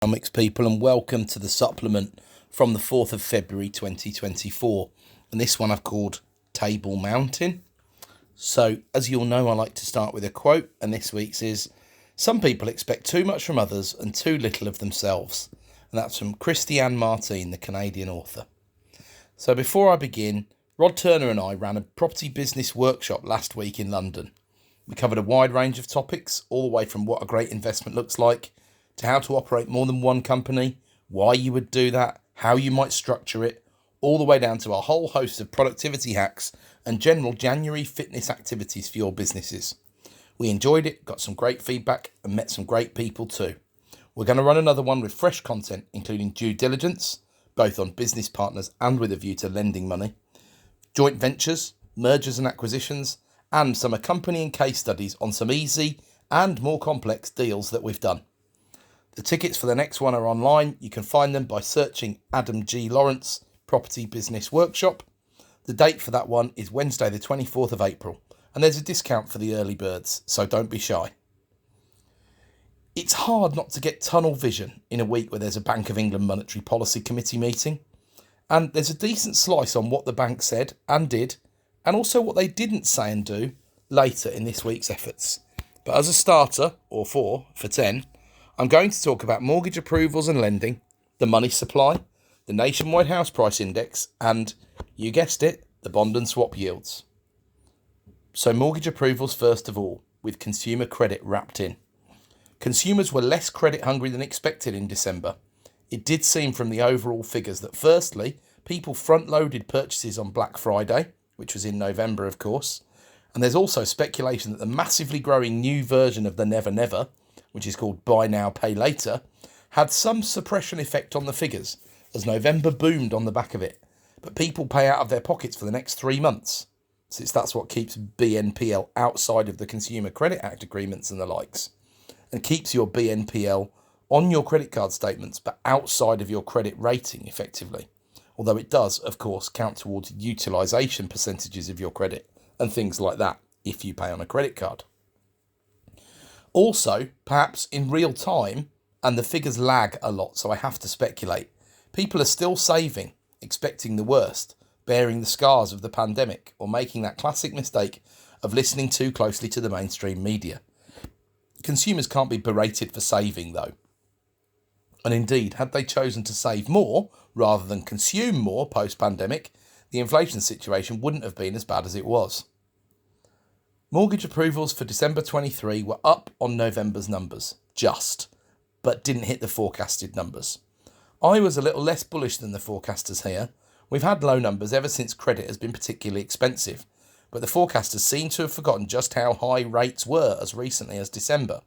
Propenomix people, and welcome to the supplement from the 4th of February 2024, and this one I've called Table Mountain. So as you'll know, I like to start with a quote, and this week's is, "Some people expect too much from others and too little of themselves," and that's from Christiane Martin, the Canadian author. So before I begin, Rod Turner and I ran a property business workshop last week in London. We covered a wide range of topics, all the way from what a great investment looks like, to how to operate more than one company, why you would do that, how you might structure it, all the way down to a whole host of productivity hacks and general January fitness activities for your businesses. We enjoyed it, got some great feedback, and met some great people too. We're going to run another one with fresh content, including due diligence, both on business partners and with a view to lending money, joint ventures, mergers and acquisitions, and some accompanying case studies on some easy and more complex deals that we've done. The tickets for the next one are online. You can find them by searching Adam G. Lawrence Property Business Workshop. The date for that one is Wednesday the 24th of April, and there's a discount for the early birds, so don't be shy. It's hard not to get tunnel vision in a week where there's a Bank of England Monetary Policy Committee meeting, and there's a decent slice on what the bank said and did, and also what they didn't say and do later in this week's efforts. But as a starter, or for 10, I'm going to talk about mortgage approvals and lending, the money supply, the nationwide house price index, and, you guessed it, the bond and swap yields. So mortgage approvals first of all, with consumer credit wrapped in. Consumers were less credit hungry than expected in December. It did seem from the overall figures that firstly, people front-loaded purchases on Black Friday, which was in November of course, and there's also speculation that the massively growing new version of the Never Never, which is called Buy Now, Pay Later, had some suppression effect on the figures, as November boomed on the back of it. But people pay out of their pockets for the next 3 months, since that's what keeps BNPL outside of the Consumer Credit Act agreements and the likes, and keeps your BNPL on your credit card statements, but outside of your credit rating, effectively. Although it does, of course, count towards utilisation percentages of your credit, and things like that, if you pay on a credit card. Also, perhaps in real time, and the figures lag a lot, so I have to speculate, people are still saving, expecting the worst, bearing the scars of the pandemic, or making that classic mistake of listening too closely to the mainstream media. Consumers can't be berated for saving, though. And indeed, had they chosen to save more, rather than consume more post-pandemic, the inflation situation wouldn't have been as bad as it was. Mortgage approvals for December 23 were up on November's numbers, but didn't hit the forecasted numbers. I was a little less bullish than the forecasters here. We've had low numbers ever since credit has been particularly expensive, but the forecasters seem to have forgotten just how high rates were as recently as December.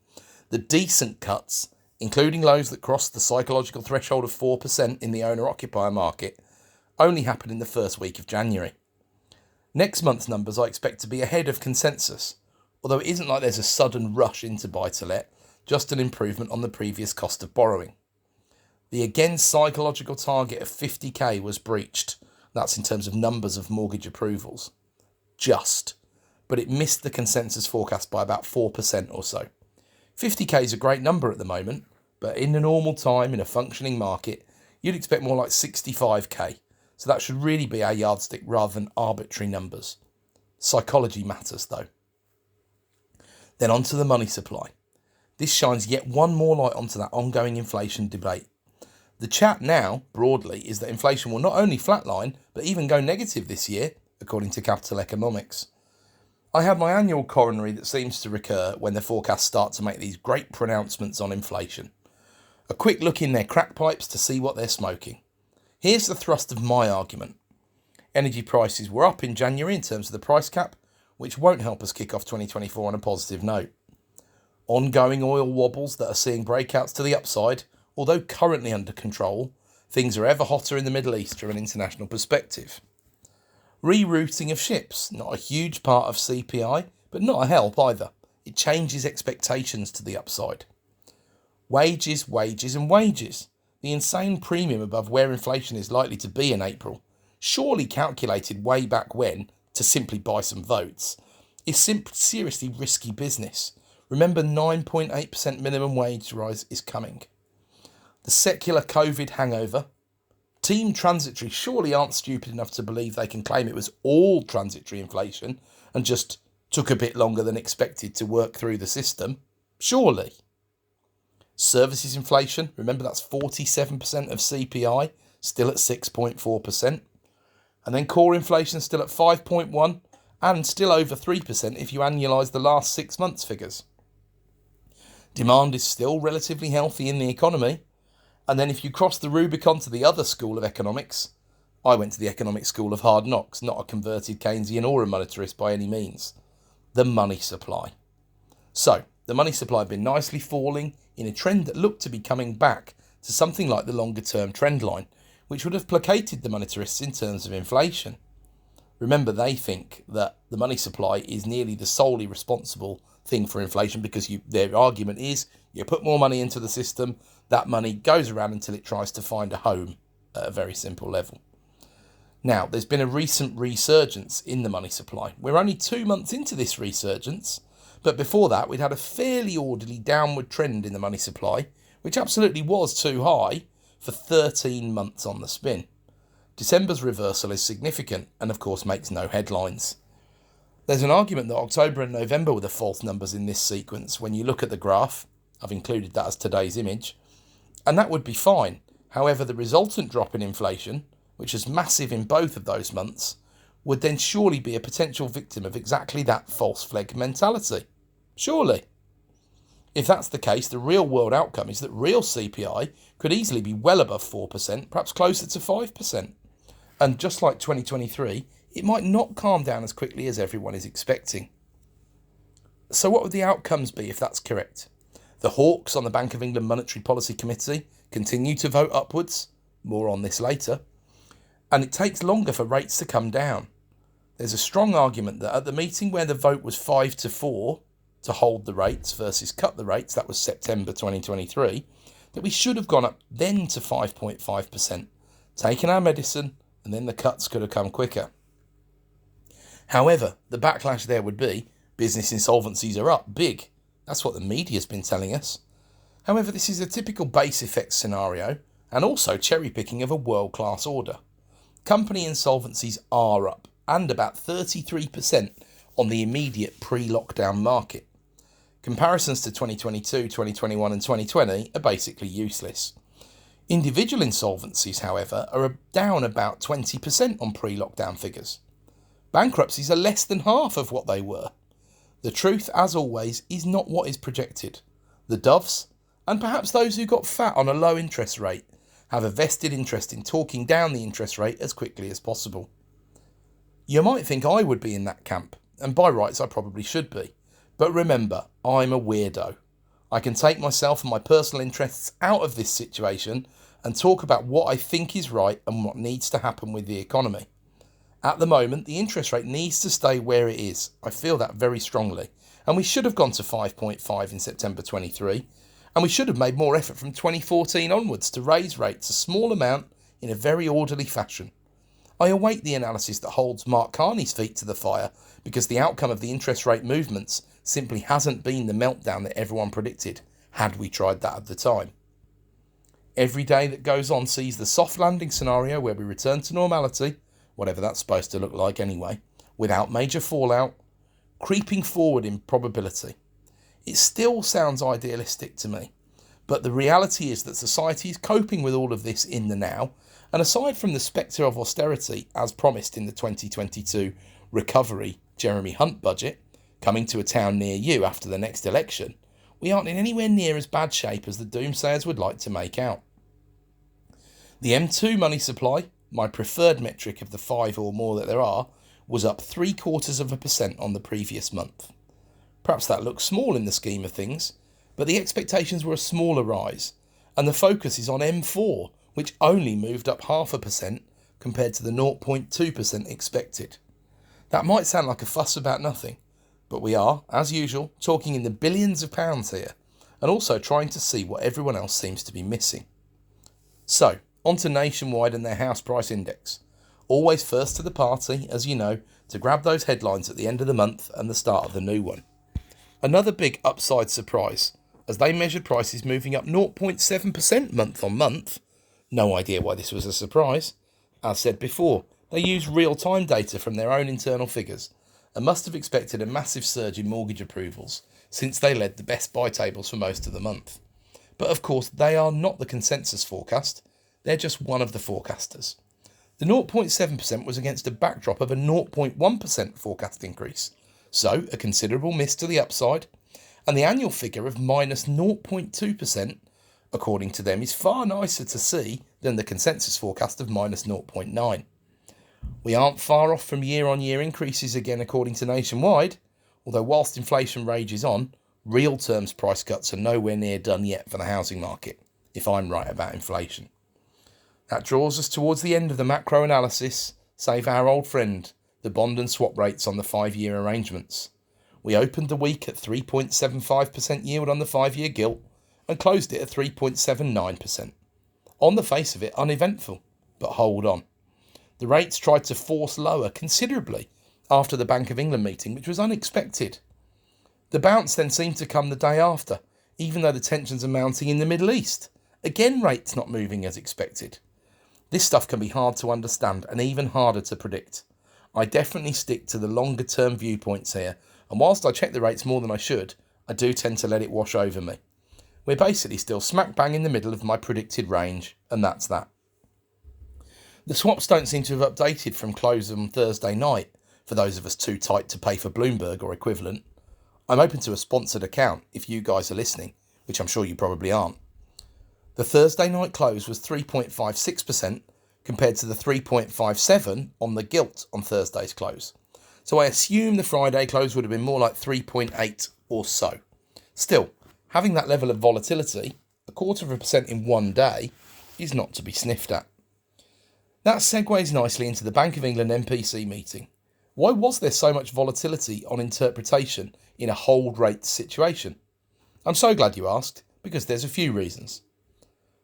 The decent cuts, including lows that crossed the psychological threshold of 4% in the owner-occupier market, only happened in the first week of January. Next month's numbers I expect to be ahead of consensus, although it isn't like there's a sudden rush into buy-to-let, just an improvement on the previous cost of borrowing. The again psychological target of 50k was breached. That's in terms of numbers of mortgage approvals. But it missed the consensus forecast by about 4% or so. 50k is a great number at the moment, but in a normal time, in a functioning market, you'd expect more like 65k. So that should really be our yardstick rather than arbitrary numbers. Psychology matters though. Then on to the money supply. This shines yet one more light onto that ongoing inflation debate. The chat now, broadly, is that inflation will not only flatline, but even go negative this year, according to Capital Economics. I have my annual coronary that seems to recur when the forecasts start to make these great pronouncements on inflation. A quick look in their crack pipes to see what they're smoking. Here's the thrust of my argument. Energy prices were up in January in terms of the price cap, which won't help us kick off 2024 on a positive note. Ongoing oil wobbles that are seeing breakouts to the upside, although currently under control, things are ever hotter in the Middle East from an international perspective. Rerouting of ships, not a huge part of CPI, but not a help either. It changes expectations to the upside. Wages, and wages. The insane premium above where inflation is likely to be in April, surely calculated way back when to simply buy some votes, is seriously risky business. Remember, 9.8% minimum wage rise is coming. The secular COVID hangover. Team Transitory surely aren't stupid enough to believe they can claim it was all transitory inflation and just took a bit longer than expected to work through the system. Surely. Services inflation, remember that's 47% of CPI, still at 6.4%. And then core inflation still at 5.1% and still over 3% if you annualise the last 6 months' figures. Demand is still relatively healthy in the economy. And then if you cross the Rubicon to the other school of economics, I went to the economic school of hard knocks, not a converted Keynesian or a monetarist by any means. The money supply. So, the money supply had been nicely falling in a trend that looked to be coming back to something like the longer term trend line, which would have placated the monetarists in terms of inflation. Remember, they think that the money supply is nearly the solely responsible thing for inflation because their argument is you put more money into the system, that money goes around until it tries to find a home at a very simple level. Now, there's been a recent resurgence in the money supply. We're only 2 months into this resurgence, but before that we'd had a fairly orderly downward trend in the money supply, which absolutely was too high, for 13 months on the spin. December's reversal is significant and of course makes no headlines. There's an argument that October and November were the false numbers in this sequence when you look at the graph. I've included that as today's image. And that would be fine. However, the resultant drop in inflation, which is massive in both of those months, would then surely be a potential victim of exactly that false flag mentality. Surely. If that's the case, the real world outcome is that real CPI could easily be well above 4%, perhaps closer to 5%. And just like 2023, it might not calm down as quickly as everyone is expecting. So what would the outcomes be if that's correct? The hawks on the Bank of England Monetary Policy Committee continue to vote upwards. More on this later. And it takes longer for rates to come down. There's a strong argument that at the meeting where the vote was 5-4 to hold the rates versus cut the rates, that was September 2023, that we should have gone up then to 5.5%, taken our medicine, and then the cuts could have come quicker. However, the backlash there would be business insolvencies are up big. That's what the media's been telling us. However, this is a typical base effect scenario and also cherry picking of a world-class order. Company insolvencies are up and about 33% on the immediate pre-lockdown market. Comparisons to 2022, 2021 and 2020 are basically useless. Individual insolvencies, however, are down about 20% on pre-lockdown figures. Bankruptcies are less than half of what they were. The truth, as always, is not what is projected. The doves, and perhaps those who got fat on a low interest rate, have a vested interest in talking down the interest rate as quickly as possible. You might think I would be in that camp, and by rights I probably should be. But remember, I'm a weirdo. I can take myself and my personal interests out of this situation and talk about what I think is right and what needs to happen with the economy. At the moment, the interest rate needs to stay where it is. I feel that very strongly. And we should have gone to 5.5 in September 23. And we should have made more effort from 2014 onwards to raise rates a small amount in a very orderly fashion. I await the analysis that holds Mark Carney's feet to the fire because the outcome of the interest rate movements simply hasn't been the meltdown that everyone predicted, had we tried that at the time. Every day that goes on sees the soft landing scenario where we return to normality, whatever that's supposed to look like anyway, without major fallout, creeping forward in probability. It still sounds idealistic to me, but the reality is that society is coping with all of this in the now, and aside from the spectre of austerity as promised in the 2022 recovery Jeremy Hunt budget, coming to a town near you after the next election, we aren't in anywhere near as bad shape as the doomsayers would like to make out. The M2 money supply, my preferred metric of the 5 or more that there are, was up 0.75% on the previous month. Perhaps that looks small in the scheme of things, but the expectations were a smaller rise, and the focus is on M4, which only moved up 0.5% compared to the 0.2% expected. That might sound like a fuss about nothing, but we are, as usual, talking in the billions of pounds here, and also trying to see what everyone else seems to be missing. So, on to Nationwide and their house price index. Always first to the party, as you know, to grab those headlines at the end of the month and the start of the new one. Another big upside surprise, as they measured prices moving up 0.7% month on month. No idea why this was a surprise. As said before, they used real-time data from their own internal figures and must have expected a massive surge in mortgage approvals since they led the best buy tables for most of the month. But of course, they are not the consensus forecast, they're just one of the forecasters. The 0.7% was against a backdrop of a 0.1% forecast increase, so a considerable miss to the upside, and the annual figure of minus 0.2%, according to them, is far nicer to see than the consensus forecast of minus 0.9. We aren't far off from year-on-year increases again according to Nationwide, although whilst inflation rages on, real terms price cuts are nowhere near done yet for the housing market, if I'm right about inflation. That draws us towards the end of the macro analysis, save our old friend, the bond and swap rates on the 5-year arrangements. We opened the week at 3.75% yield on the 5-year gilt and closed it at 3.79%. On the face of it, uneventful, but hold on. The rates tried to force lower considerably after the Bank of England meeting, which was unexpected. The bounce then seemed to come the day after, even though the tensions are mounting in the Middle East. Again, rates not moving as expected. This stuff can be hard to understand and even harder to predict. I definitely stick to the longer term viewpoints here, and whilst I check the rates more than I should, I do tend to let it wash over me. We're basically still smack bang in the middle of my predicted range, and that's that. The swaps don't seem to have updated from close on Thursday night, for those of us too tight to pay for Bloomberg or equivalent. I'm open to a sponsored account if you guys are listening, which I'm sure you probably aren't. The Thursday night close was 3.56% compared to the 3.57 on the gilt on Thursday's close. So I assume the Friday close would have been more like 3.8 or so. Still, having that level of volatility, 0.25% in one day, is not to be sniffed at. That segues nicely into the Bank of England MPC meeting. Why was there so much volatility on interpretation in a hold rate situation? I'm so glad you asked, because there's a few reasons.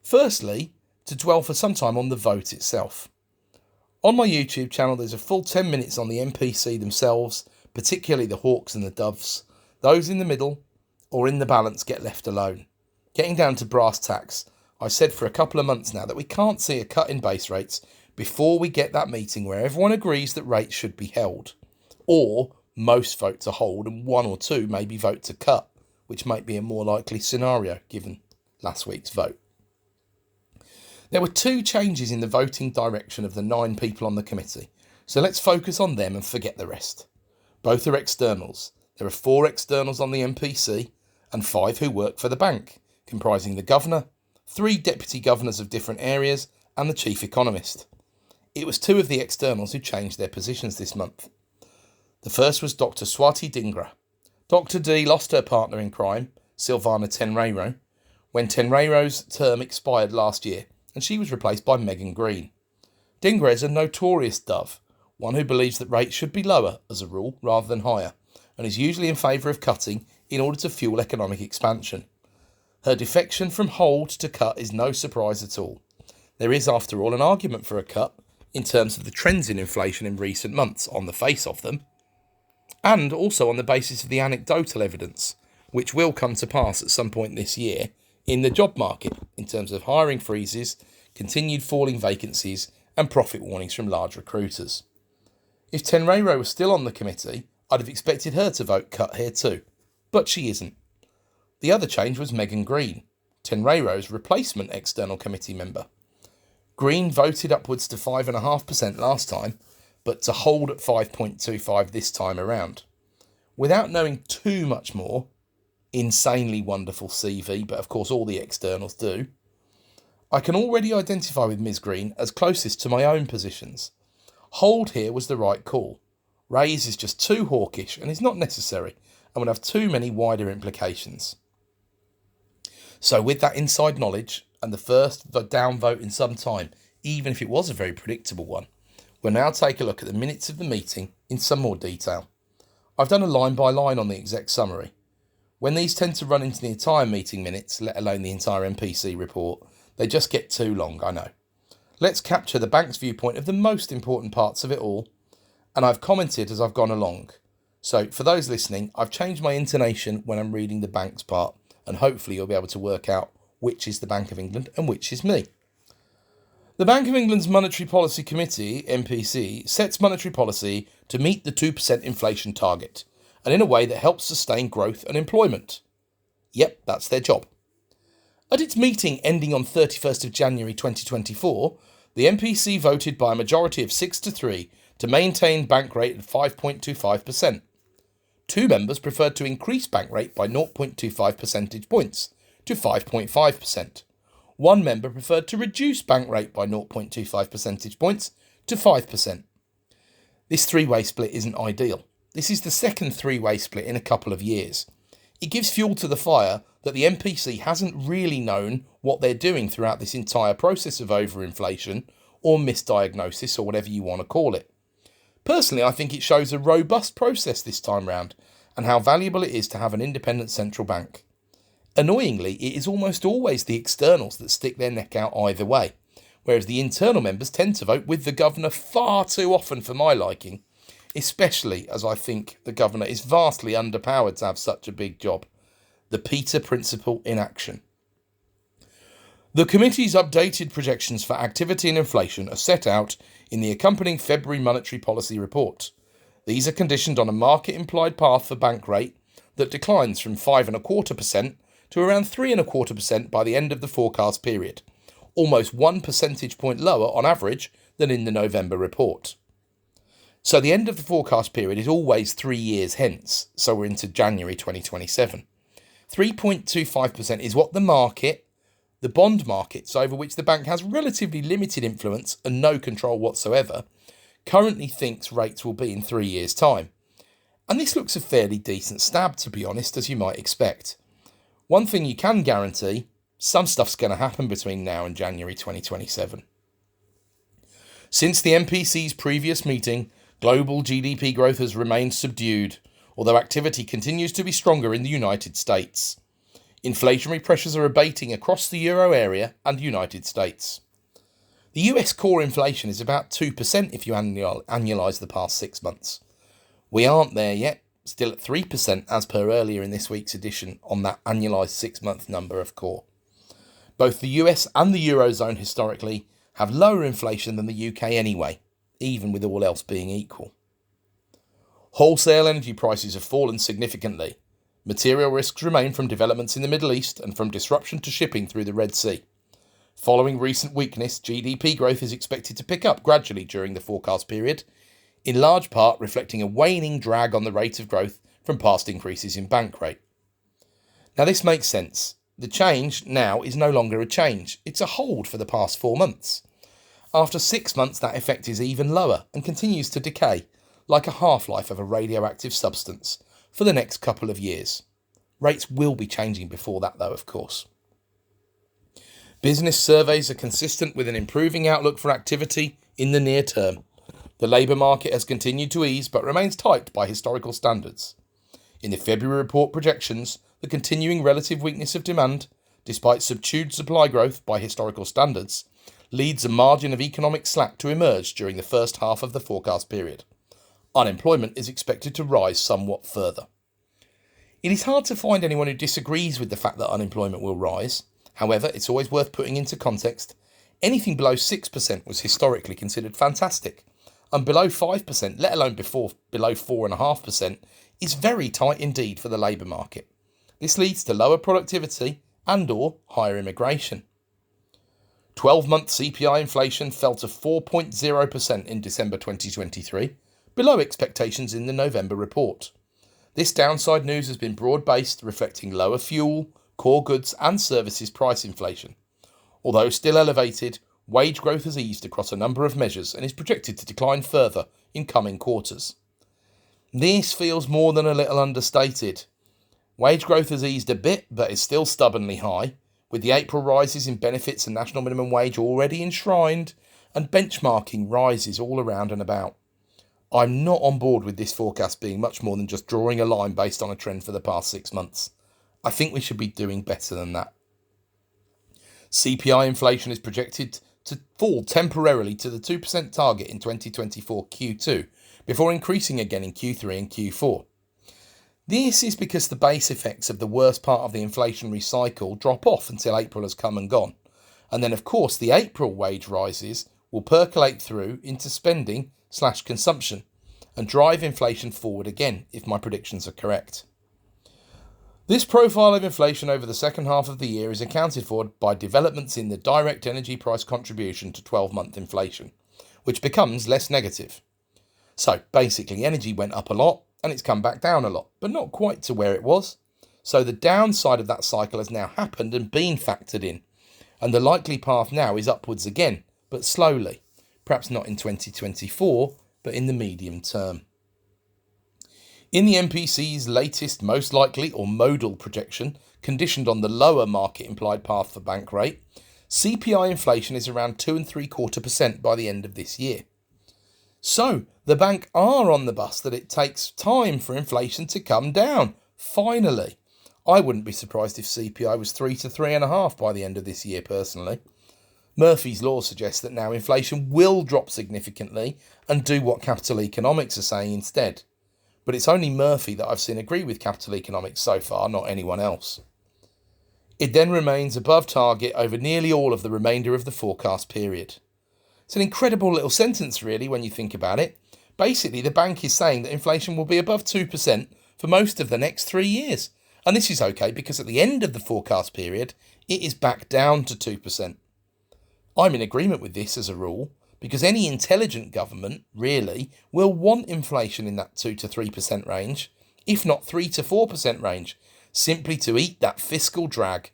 Firstly, to dwell for some time on the vote itself. On my YouTube channel, there's a full 10 minutes on the MPC themselves, particularly the hawks and the doves. Those in the middle or in the balance get left alone. Getting down to brass tacks, I've said for a couple of months now that we can't see a cut in base rates before we get that meeting where everyone agrees that rates should be held, or most vote to hold and one or two maybe vote to cut, which might be a more likely scenario given last week's vote. There were two changes in the voting direction of the 9 people on the committee, so let's focus on them and forget the rest. Both are externals. There are 4 externals on the MPC and 5 who work for the bank, comprising the governor, 3 deputy governors of different areas and the chief economist. It was 2 of the externals who changed their positions this month. The first was Dr. Swati Dhingra. Dr. D lost her partner in crime, Silvana Tenreiro, when Tenreiro's term expired last year, and she was replaced by Megan Green. Dhingra is a notorious dove, one who believes that rates should be lower, as a rule, rather than higher, and is usually in favour of cutting in order to fuel economic expansion. Her defection from hold to cut is no surprise at all. There is, after all, an argument for a cut in terms of the trends in inflation in recent months on the face of them, and also on the basis of the anecdotal evidence, which will come to pass at some point this year in the job market in terms of hiring freezes, continued falling vacancies and profit warnings from large recruiters. If Tenreiro was still on the committee, I'd have expected her to vote cut here too, but she isn't. The other change was Megan Green, Tenreiro's replacement external committee member. Green voted upwards to 5.5% last time, but to hold at 5.25 this time around. Without knowing too much more, insanely wonderful CV, but of course all the externals do, I can already identify with Ms. Green as closest to my own positions. Hold here was the right call. Raise is just too hawkish and is not necessary and would have too many wider implications. So with that inside knowledge and the first downvote in some time, even if it was a very predictable one, we'll now take a look at the minutes of the meeting in some more detail. I've done a line by line on the exec summary. When these tend to run into the entire meeting minutes, let alone the entire MPC report, they just get too long, I know. Let's capture the bank's viewpoint of the most important parts of it all, and I've commented as I've gone along. So for those listening, I've changed my intonation when I'm reading the bank's part, and hopefully you'll be able to work out which is the Bank of England and which is me. The Bank of England's Monetary Policy Committee, MPC, sets monetary policy to meet the 2% inflation target, and in a way that helps sustain growth and employment. Yep, that's their job. At its meeting ending on 31st of January 2024, the MPC voted by a majority of 6-3 to maintain bank rate at 5.25%. 2 members preferred to increase bank rate by 0.25 percentage points to 5.5%. 1 member preferred to reduce bank rate by 0.25 percentage points to 5%. This three-way split isn't ideal. This is the second three-way split in a couple of years. It gives fuel to the fire that the MPC hasn't really known what they're doing throughout this entire process of overinflation or misdiagnosis or whatever you want to call it. Personally, I think it shows a robust process this time round and how valuable it is to have an independent central bank. Annoyingly, it is almost always the externals that stick their neck out either way, whereas the internal members tend to vote with the governor far too often for my liking, especially as I think the governor is vastly underpowered to have such a big job. The Peter Principle in action. The committee's updated projections for activity and inflation are set out in the accompanying February monetary policy report. These are conditioned on a market-implied path for bank rate that declines from 5.25% to around 3.25% by the end of the forecast period, almost 1 percentage point lower on average than in the November report. So the end of the forecast period is always 3 years hence, so we're into January 2027. 3.25% is what the market, the bond markets over which the bank has relatively limited influence and no control whatsoever, currently thinks rates will be in 3 years' time. And this looks a fairly decent stab, to be honest, as you might expect. One thing you can guarantee, some stuff's going to happen between now and January 2027. Since the MPC's previous meeting, global GDP growth has remained subdued, although activity continues to be stronger in the United States. Inflationary pressures are abating across the euro area and United States. The US core inflation is about 2% if you annualise the past 6 months. We aren't there yet, still at 3% as per earlier in this week's edition on that annualised 6-month number of core. Both the US and the Eurozone historically have lower inflation than the UK anyway, even with all else being equal. Wholesale energy prices have fallen significantly. Material risks remain from developments in the Middle East and from disruption to shipping through the Red Sea. Following recent weakness, GDP growth is expected to pick up gradually during the forecast period, in large part reflecting a waning drag on the rate of growth from past increases in bank rate. Now this makes sense. The change now is no longer a change, it's a hold for the past 4 months. After 6 months that effect is even lower and continues to decay, like a half-life of a radioactive substance, for the next couple of years. Rates will be changing before that though, of course. Business surveys are consistent with an improving outlook for activity in the near term. The labour market has continued to ease but remains tight by historical standards. In the February report projections, the continuing relative weakness of demand, despite subdued supply growth by historical standards, leads a margin of economic slack to emerge during the first half of the forecast period. Unemployment is expected to rise somewhat further. It is hard to find anyone who disagrees with the fact that unemployment will rise. However, it's always worth putting into context. Anything below 6% was historically considered fantastic, and below 5%, let alone below 4.5%, is very tight indeed for the labour market. This leads to lower productivity and/or higher immigration. 12-month CPI inflation fell to 4.0% in December 2023, below expectations in the November report. This downside news has been broad-based, reflecting lower fuel, core goods and services price inflation. Although still elevated, wage growth has eased across a number of measures and is projected to decline further in coming quarters. This feels more than a little understated. Wage growth has eased a bit but is still stubbornly high, with the April rises in benefits and national minimum wage already enshrined and benchmarking rises all around and about. I'm not on board with this forecast being much more than just drawing a line based on a trend for the past 6 months. I think we should be doing better than that. CPI inflation is projected to fall temporarily to the 2% target in 2024 Q2, before increasing again in Q3 and Q4. This is because the base effects of the worst part of the inflationary cycle drop off until April has come and gone. And then, of course, the April wage rises will percolate through into spending/consumption and drive inflation forward again, if my predictions are correct. This profile of inflation over the second half of the year is accounted for by developments in the direct energy price contribution to 12-month inflation, which becomes less negative. So basically, energy went up a lot and it's come back down a lot, but not quite to where it was. So the downside of that cycle has now happened and been factored in. And the likely path now is upwards again, but slowly. Perhaps not in 2024, but in the medium term. In the MPC's latest most likely or modal projection, conditioned on the lower market implied path for bank rate, CPI inflation is around 2.75% by the end of this year. So the bank are on the bus that it takes time for inflation to come down. Finally. I wouldn't be surprised if CPI was 3 to 3.5 by the end of this year personally. Murphy's Law suggests that now inflation will drop significantly and do what capital economics are saying instead. But it's only Murphy that I've seen agree with capital economics so far, not anyone else. It then remains above target over nearly all of the remainder of the forecast period. It's an incredible little sentence really when you think about it. Basically, the bank is saying that inflation will be above 2% for most of the next 3 years. And this is okay because at the end of the forecast period, it is back down to 2%. I'm in agreement with this as a rule because any intelligent government, really, will want inflation in that 2 to 3% range, if not 3 to 4% range, simply to eat that fiscal drag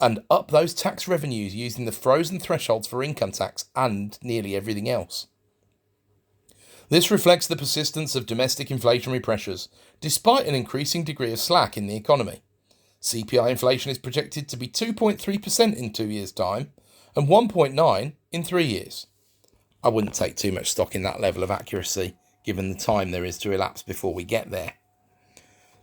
and up those tax revenues using the frozen thresholds for income tax and nearly everything else. This reflects the persistence of domestic inflationary pressures, despite an increasing degree of slack in the economy. CPI inflation is projected to be 2.3% in 2 years' time and 1.9% in 3 years. I wouldn't take too much stock in that level of accuracy, given the time there is to elapse before we get there.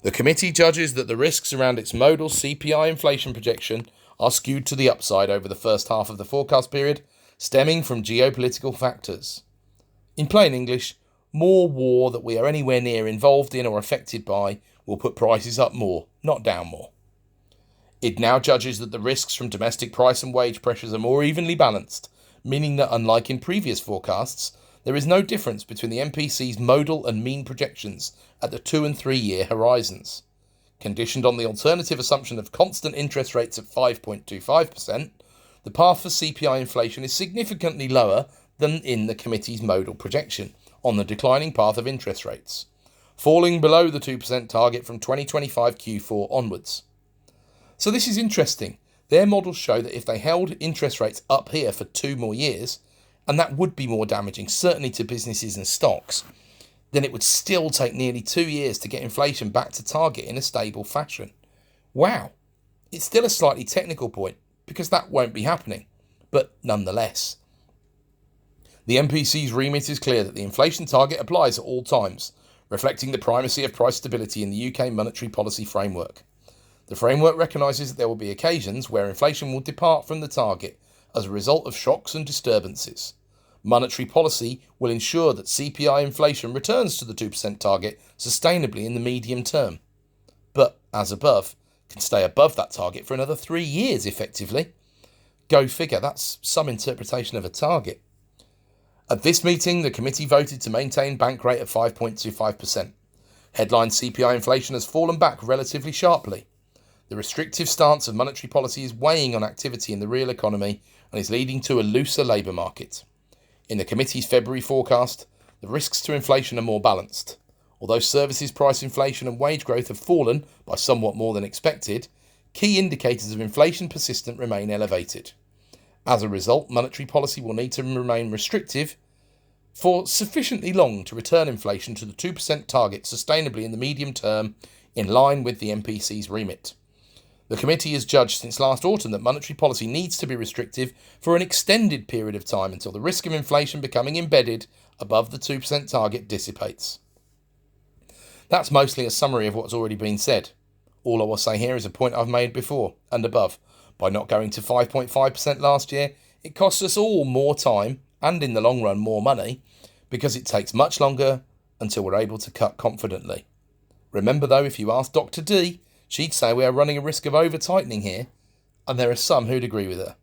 The committee judges that the risks around its modal CPI inflation projection are skewed to the upside over the first half of the forecast period, stemming from geopolitical factors. In plain English, more war that we are anywhere near involved in or affected by will put prices up more, not down more. It now judges that the risks from domestic price and wage pressures are more evenly balanced, meaning that unlike in previous forecasts, there is no difference between the MPC's modal and mean projections at the 2 and 3 year horizons. Conditioned on the alternative assumption of constant interest rates at 5.25%, the path for CPI inflation is significantly lower than in the committee's modal projection on the declining path of interest rates, falling below the 2% target from 2025 Q4 onwards. So this is interesting. Their models show that if they held interest rates up here for 2 more years, and that would be more damaging, certainly to businesses and stocks, then it would still take nearly 2 years to get inflation back to target in a stable fashion. Wow. It's still a slightly technical point, because that won't be happening, but nonetheless. The MPC's remit is clear that the inflation target applies at all times, reflecting the primacy of price stability in the UK monetary policy framework. The framework recognises that there will be occasions where inflation will depart from the target as a result of shocks and disturbances. Monetary policy will ensure that CPI inflation returns to the 2% target sustainably in the medium term, but, as above, can stay above that target for another 3 years effectively. Go figure, that's some interpretation of a target. At this meeting, the committee voted to maintain bank rate at 5.25%. Headline CPI inflation has fallen back relatively sharply. The restrictive stance of monetary policy is weighing on activity in the real economy and is leading to a looser labour market. In the committee's February forecast, the risks to inflation are more balanced. Although services price inflation and wage growth have fallen by somewhat more than expected, key indicators of inflation persistent remain elevated. As a result, monetary policy will need to remain restrictive for sufficiently long to return inflation to the 2% target sustainably in the medium term, in line with the MPC's remit. The committee has judged since last autumn that monetary policy needs to be restrictive for an extended period of time until the risk of inflation becoming embedded above the 2% target dissipates. That's mostly a summary of what's already been said. All I will say here is a point I've made before and above. By not going to 5.5% last year, it costs us all more time and in the long run more money because it takes much longer until we're able to cut confidently. Remember though, if you ask Dr. D, she'd say we are running a risk of over-tightening here, and there are some who'd agree with her,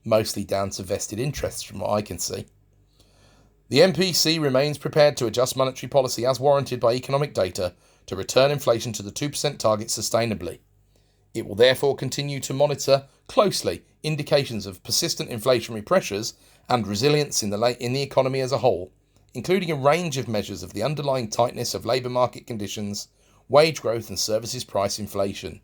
mostly down to vested interests from what I can see. The MPC remains prepared to adjust monetary policy as warranted by economic data to return inflation to the 2% target sustainably. It will therefore continue to monitor closely indications of persistent inflationary pressures and resilience in the economy as a whole, including a range of measures of the underlying tightness of labour market conditions, wage growth and services price inflation.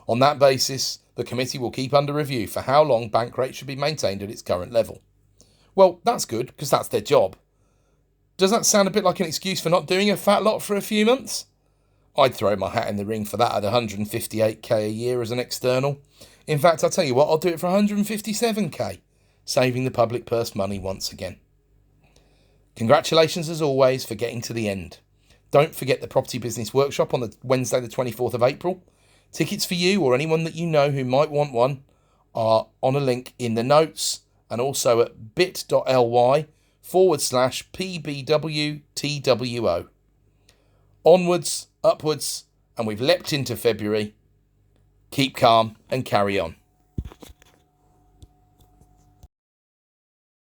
On that basis, the committee will keep under review for how long bank rates should be maintained at its current level. Well, that's good, because that's their job. Does that sound a bit like an excuse for not doing a fat lot for a few months? I'd throw my hat in the ring for that at 158k a year as an external. In fact, I'll tell you what, I'll do it for 157k, saving the public purse money once again. Congratulations as always for getting to the end. Don't forget the Property Business Workshop on the Wednesday the 24th of April. Tickets for you or anyone that you know who might want one are on a link in the notes and also at bit.ly/PBWTWO. Onwards, upwards, and we've leapt into February. Keep calm and carry on.